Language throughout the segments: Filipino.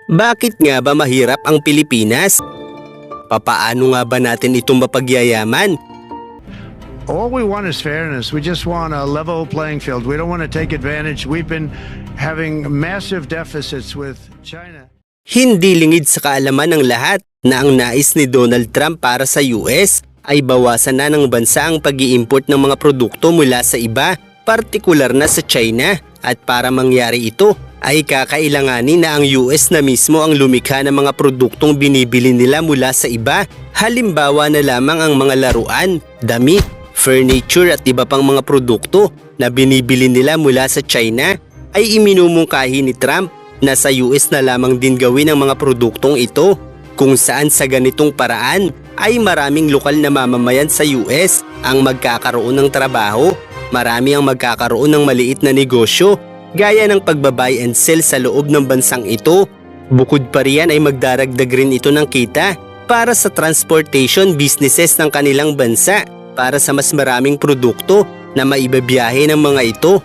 Bakit nga ba mahirap ang Pilipinas? Papaano nga ba natin itong mapagyayaman? All we want is fairness. We just want a level playing field. We don't want to take advantage. We've been having massive deficits with China. Hindi lingid sa kaalaman ng lahat na ang nais ni Donald Trump para sa US ay bawasan na ng bansa ang pag-i-import ng mga produkto mula sa iba, partikular na sa China. At para mangyari ito, ay kakailanganin na ang US na mismo ang lumikha ng mga produktong binibili nila mula sa iba. Halimbawa na lamang ang mga laruan, damit, furniture at iba pang mga produkto na binibili nila mula sa China ay iminumungkahi ni Trump na sa US na lamang din gawin ang mga produktong ito, kung saan sa ganitong paraan ay maraming lokal na mamamayan sa US ang magkakaroon ng trabaho, marami ang magkakaroon ng maliit na negosyo gaya ng pagbabuy and sell sa loob ng bansang ito. Bukod pa riyan ay magdaragdag rin ito ng kita para sa transportation businesses ng kanilang bansa para sa mas maraming produkto na maibabiyahe ng mga ito.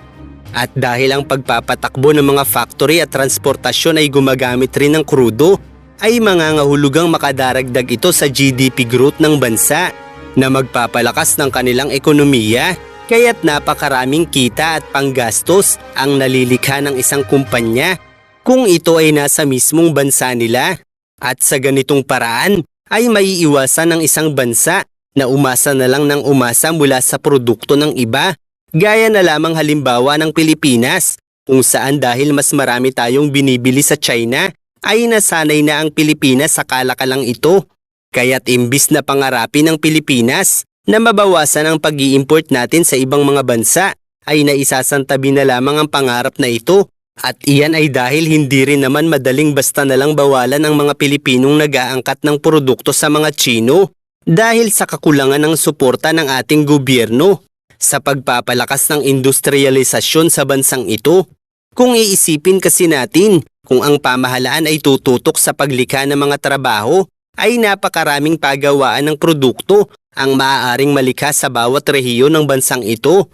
At dahil ang pagpapatakbo ng mga factory at transportasyon ay gumagamit rin ng krudo, ay mangangahulugang makadaragdag ito sa GDP growth ng bansa na magpapalakas ng kanilang ekonomiya. Kaya't napakaraming kita at panggastos ang nalilikha ng isang kumpanya kung ito ay nasa mismong bansa nila. At sa ganitong paraan ay maiiwasan ng isang bansa na umasa na lang ng umasa mula sa produkto ng iba. Gaya na lamang halimbawa ng Pilipinas, kung saan dahil mas marami tayong binibili sa China, ay nasanay na ang Pilipinas sa kalakalang ito. Kaya't imbis na pangarapin ng Pilipinas na mabawasan ang pag-i-import natin sa ibang mga bansa, ay naisasantabi na lamang ang pangarap na ito. At iyan ay dahil hindi rin naman madaling basta na lang bawalan ang mga Pilipinong nag-aangkat ng produkto sa mga Tsino dahil sa kakulangan ng suporta ng ating gobyerno sa pagpapalakas ng industrialisasyon sa bansang ito. Kung iisipin kasi natin, kung ang pamahalaan ay tututok sa paglikha ng mga trabaho, ay napakaraming pagawaan ng produkto ang maaaring malikha sa bawat rehiyon ng bansang ito.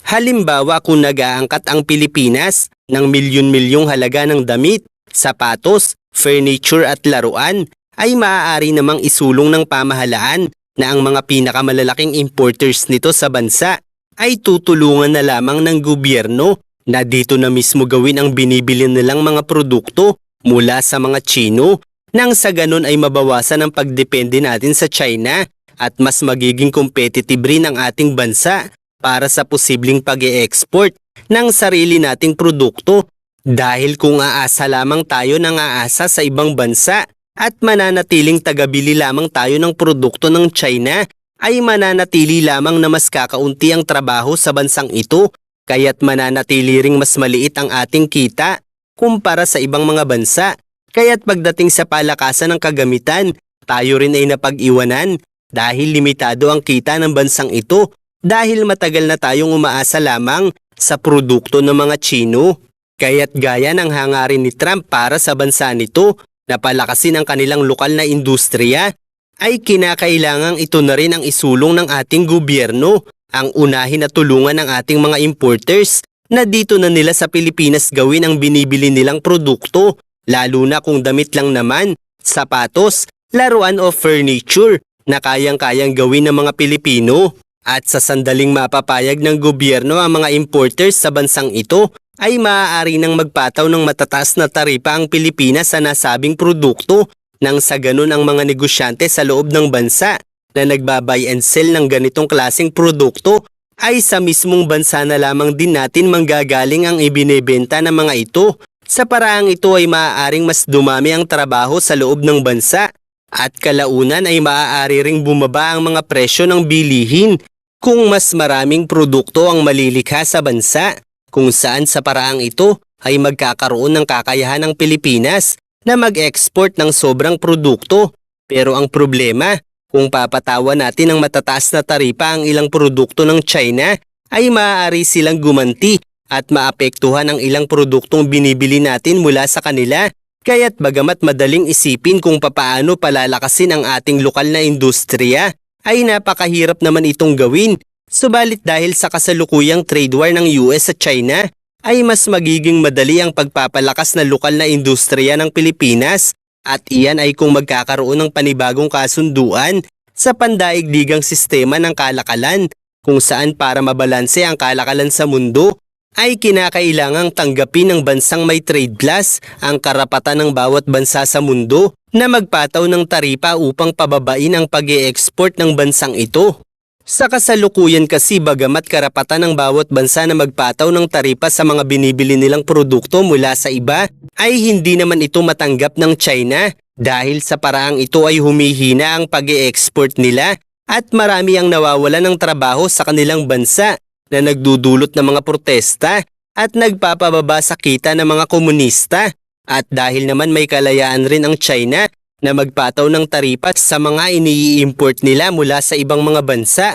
Halimbawa kung nag-aangkat ang Pilipinas ng milyon-milyong halaga ng damit, sapatos, furniture at laruan, ay maaari namang isulong ng pamahalaan na ang mga pinakamalalaking importers nito sa bansa ay tutulungan na lamang ng gobyerno na dito na mismo gawin ang binibili nilang mga produkto mula sa mga Tsino, nang sa ganun ay mabawasan ang pagdepende natin sa China at mas magiging competitive rin ang ating bansa para sa posibleng pag-e-export ng sarili nating produkto. Dahil kung aasa lamang tayo ng aasa sa ibang bansa at mananatiling tagabili lamang tayo ng produkto ng China, ay mananatili lamang na mas kakaunti ang trabaho sa bansang ito, kaya't mananatili ring mas maliit ang ating kita kumpara sa ibang mga bansa. Kaya't pagdating sa palakasan ng kagamitan, tayo rin ay napag-iwanan dahil limitado ang kita ng bansang ito dahil matagal na tayong umaasa lamang sa produkto ng mga Tsino. Kaya't gaya ng hangarin ni Trump para sa bansa nito na palakasin ang kanilang lokal na industriya, ay kinakailangang ito na rin ang isulong ng ating gobyerno, ang unahin na tulungan ng ating mga importers na dito na nila sa Pilipinas gawin ang binibili nilang produkto, lalo na kung damit lang naman, sapatos, laruan o furniture na kayang-kayang gawin ng mga Pilipino. At sa sandaling mapapayag ng gobyerno ang mga importers sa bansang ito, ay maaari nang magpataw ng matataas na taripa ang Pilipinas sa nasabing produkto, nang sa ganun ang mga negosyante sa loob ng bansa na nagbabuy and sell ng ganitong klaseng produkto ay sa mismong bansa na lamang din natin manggagaling ang ibinebenta ng mga ito. Sa paraang ito ay maaaring mas dumami ang trabaho sa loob ng bansa at kalaunan ay maaari ring bumaba ang mga presyo ng bilihin kung mas maraming produkto ang malilikha sa bansa, kung saan sa paraang ito ay magkakaroon ng kakayahan ng Pilipinas na mag-export ng sobrang produkto. Pero ang problema, kung papatawan natin ng matataas na taripa ang ilang produkto ng China, ay maaari silang gumanti at maapektuhan ang ilang produktong binibili natin mula sa kanila. Kaya't bagamat madaling isipin kung papaano palalakasin ang ating lokal na industriya, ay napakahirap naman itong gawin. Subalit dahil sa kasalukuyang trade war ng US at China, ay mas magiging madali ang pagpapalakas na lokal na industriya ng Pilipinas at iyan ay kung magkakaroon ng panibagong kasunduan sa pandaigdigang sistema ng kalakalan kung saan para mabalanse ang kalakalan sa mundo ay kinakailangang tanggapin ng bansang may trade plus ang karapatan ng bawat bansa sa mundo na magpataw ng taripa upang pababain ang pag-e-export ng bansang ito. Sa kasalukuyan kasi bagamat karapatan ng bawat bansa na magpataw ng taripa sa mga binibili nilang produkto mula sa iba, ay hindi naman ito matanggap ng China dahil sa paraang ito ay humihina ang pag-e-export nila at marami ang nawawalan ng trabaho sa kanilang bansa na nagdudulot ng mga protesta at nagpapababa sa kita ng mga komunista. At dahil naman may kalayaan rin ang China na magpataw ng taripa sa mga ini-import nila mula sa ibang mga bansa,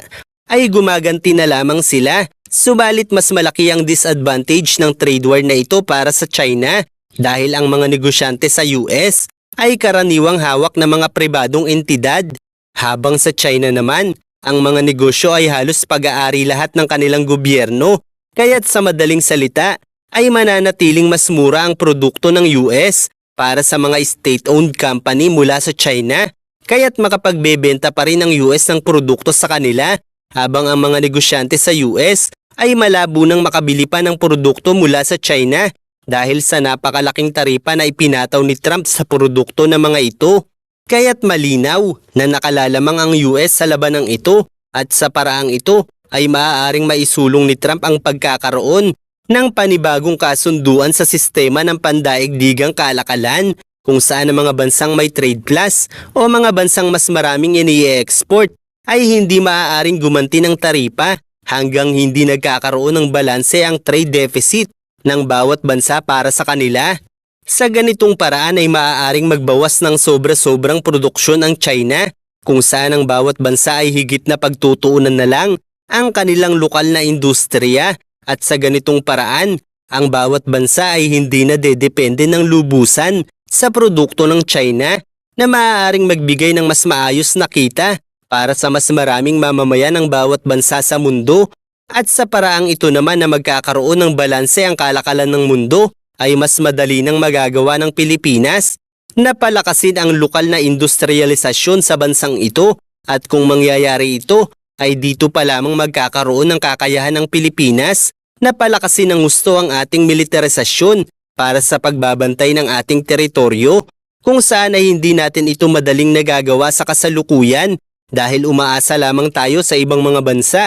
ay gumaganti na lamang sila. Subalit mas malaki ang disadvantage ng trade war na ito para sa China dahil ang mga negosyante sa US ay karaniwang hawak ng mga pribadong entidad, habang sa China naman, ang mga negosyo ay halos pag-aari lahat ng kanilang gobyerno, kaya't sa madaling salita ay mananatiling mas mura ang produkto ng US para sa mga state-owned company mula sa China, kaya't makapagbebenta pa rin ang US ng produkto sa kanila habang ang mga negosyante sa US ay malabo nang makabili pa ng produkto mula sa China dahil sa napakalaking taripa na ipinataw ni Trump sa produkto ng mga ito. Kaya't malinaw na nakalalamang ang US sa labanang ito at sa paraang ito ay maaaring maisulong ni Trump ang pagkakaroon ng panibagong kasunduan sa sistema ng pandaigdigang kalakalan kung saan ang mga bansang may trade plus o mga bansang mas maraming ini-export ay hindi maaaring gumanti ng taripa hanggang hindi nagkakaroon ng balanse ang trade deficit ng bawat bansa para sa kanila. Sa ganitong paraan ay maaaring magbawas ng sobra-sobrang produksyon ang China kung saan ang bawat bansa ay higit na pagtutuunan na lang ang kanilang lokal na industriya at sa ganitong paraan ang bawat bansa ay hindi na dedepende ng lubusan sa produkto ng China na maaaring magbigay ng mas maayos na kita para sa mas maraming mamamayan ng bawat bansa sa mundo at sa paraang ito naman na magkakaroon ng balanse ang kalakalan ng mundo ay mas madali nang magagawa ng Pilipinas na palakasin ang lokal na industrialisasyon sa bansang ito at kung mangyayari ito ay dito pa lamang magkakaroon ng kakayahan ng Pilipinas na palakasin ng gusto ang ating militarisasyon para sa pagbabantay ng ating teritoryo kung saan ay hindi natin ito madaling nagagawa sa kasalukuyan dahil umaasa lamang tayo sa ibang mga bansa.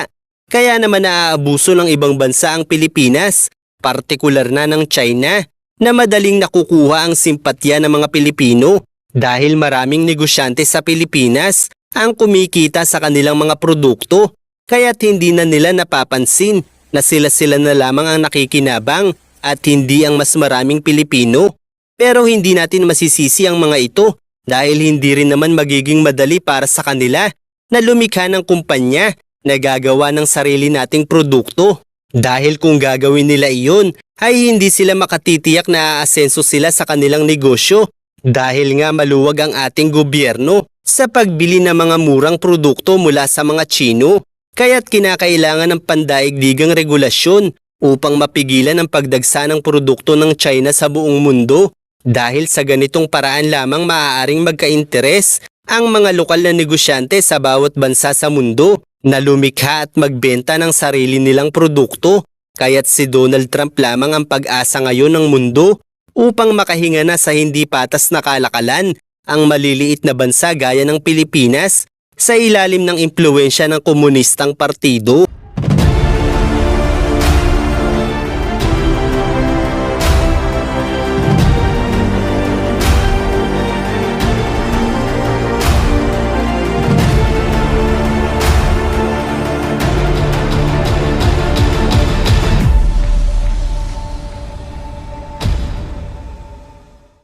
Kaya naman naaabuso ng ibang bansa ang Pilipinas, partikular na ng China, na madaling nakukuha ang simpatya ng mga Pilipino dahil maraming negosyante sa Pilipinas ang kumikita sa kanilang mga produkto kaya't hindi na nila napapansin na sila na lamang ang nakikinabang at hindi ang mas maraming Pilipino. Pero hindi natin masisisi ang mga ito dahil hindi rin naman magiging madali para sa kanila na lumikha ng kumpanya na gagawa ng sarili nating produkto. Dahil kung gagawin nila iyon, ay hindi sila makatitiyak na aasenso sila sa kanilang negosyo dahil nga maluwag ang ating gobyerno sa pagbili ng mga murang produkto mula sa mga Chino. Kaya't kinakailangan ng pandaigdigang regulasyon upang mapigilan ang pagdagsa ng produkto ng China sa buong mundo dahil sa ganitong paraan lamang maaaring magka-interes ang mga lokal na negosyante sa bawat bansa sa mundo na lumikha at magbenta ng sarili nilang produkto. Kaya't si Donald Trump lamang ang pag-asa ngayon ng mundo upang makahinga na sa hindi patas na kalakalan ang maliliit na bansa gaya ng Pilipinas sa ilalim ng impluwensya ng komunistang partido.